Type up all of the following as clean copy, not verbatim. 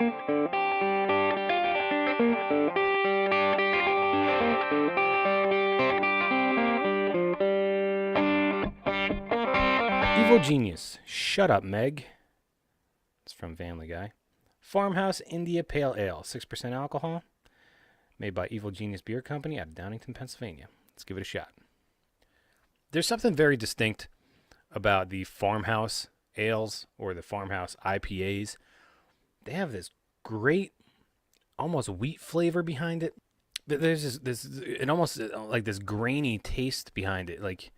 Evil Genius. Shut up, Meg. It's from Family Guy. Farmhouse India Pale Ale, 6% alcohol. Made by Evil Genius Beer Company out of Downingtown, Pennsylvania. Let's give it a shot. There's something very distinct about the farmhouse ales or the farmhouse IPAs. They have this great, almost wheat flavor behind it. There's this it almost like this grainy taste behind it, like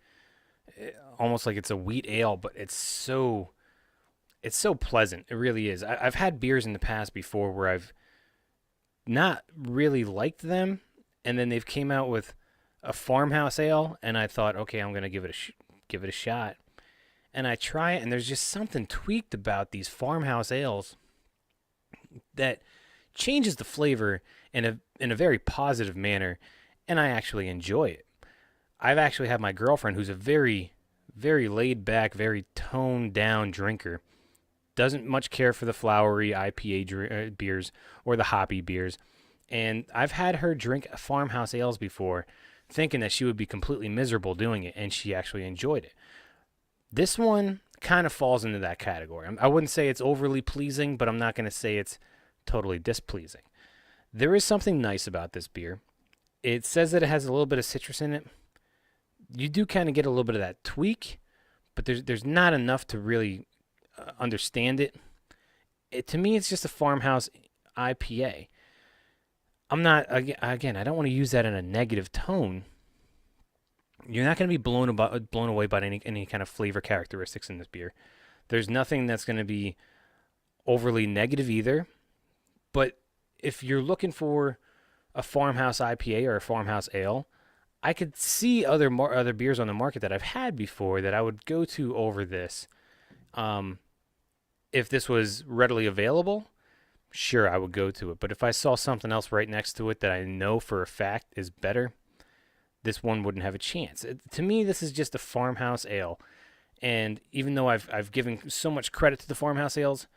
almost like it's a wheat ale, but it's so pleasant. It really is. I've had beers in the past before where I've not really liked them, and then they've came out with a farmhouse ale, and I thought, okay, I'm gonna give it a shot, and I try it, and there's just something tweaked about these farmhouse ales that changes the flavor in a very positive manner, and I actually enjoy it. I've actually had my girlfriend, who's a very, very laid back, very toned down drinker, doesn't much care for the flowery IPA beers or the hoppy beers. And I've had her drink farmhouse ales before, thinking that she would be completely miserable doing it, and she actually enjoyed it. This one kind of falls into that category. I wouldn't say it's overly pleasing, but I'm not going to say it's totally displeasing. There is something nice about this beer. It says that it has a little bit of citrus in it. You do kind of get a little bit of that tweak, but there's not enough to really understand it. To me, it's just a farmhouse IPA. I'm not, again, I don't want to use that in a negative tone. You're not going to be blown away by any kind of flavor characteristics in this beer. There's nothing that's going to be overly negative either. But if you're looking for a farmhouse IPA or a farmhouse ale, I could see other beers on the market that I've had before that I would go to over this. If this was readily available, sure, I would go to it. But if I saw something else right next to it that I know for a fact is better, this one wouldn't have a chance. To me, this is just a farmhouse ale. And even though I've given so much credit to the farmhouse ales,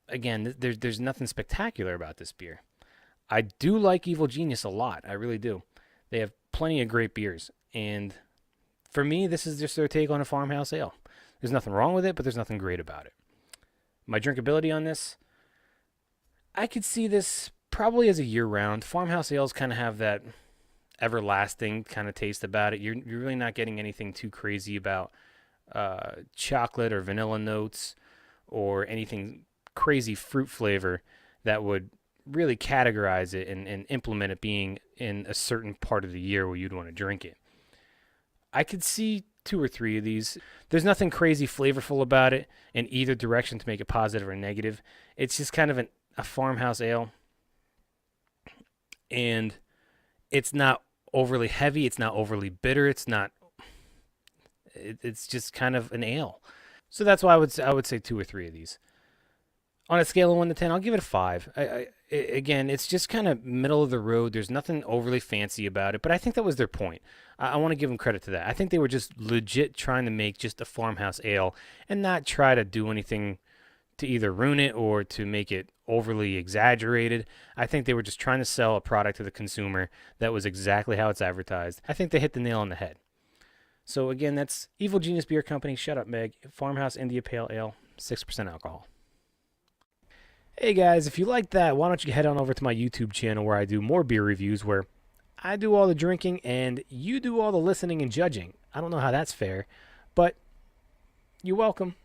again, there's nothing spectacular about this beer. I do like Evil Genius a lot. I really do. They have plenty of great beers. And for me, this is just their take on a farmhouse ale. There's nothing wrong with it, but there's nothing great about it. My drinkability on this, I could see this probably as a year-round. Farmhouse ales kind of have that everlasting kind of taste about it. You're really not getting anything too crazy about chocolate or vanilla notes or anything crazy fruit flavor that would really categorize it and implement it being in a certain part of the year where you'd want to drink it. I could see 2 or 3 of these. There's nothing crazy flavorful about it in either direction to make it positive or negative. It's just kind of a farmhouse ale. And it's not overly heavy. It's not overly bitter. It's just kind of an ale. So that's why I would say 2 or 3 of these. On a scale of 1 to 10, I'll give it a 5. Again, it's just kind of middle of the road. There's nothing overly fancy about it, but I think that was their point. I want to give them credit to that. I think they were just legit trying to make just a farmhouse ale and not try to do anything to either ruin it or to make it overly exaggerated. I think they were just trying to sell a product to the consumer that was exactly how it's advertised. I think they hit the nail on the head. So again, that's Evil Genius Beer Company. Shut up, Meg. Farmhouse India Pale Ale, 6% alcohol. Hey guys, if you like that, why don't you head on over to my YouTube channel where I do more beer reviews, where I do all the drinking and you do all the listening and judging. I don't know how that's fair, but you're welcome.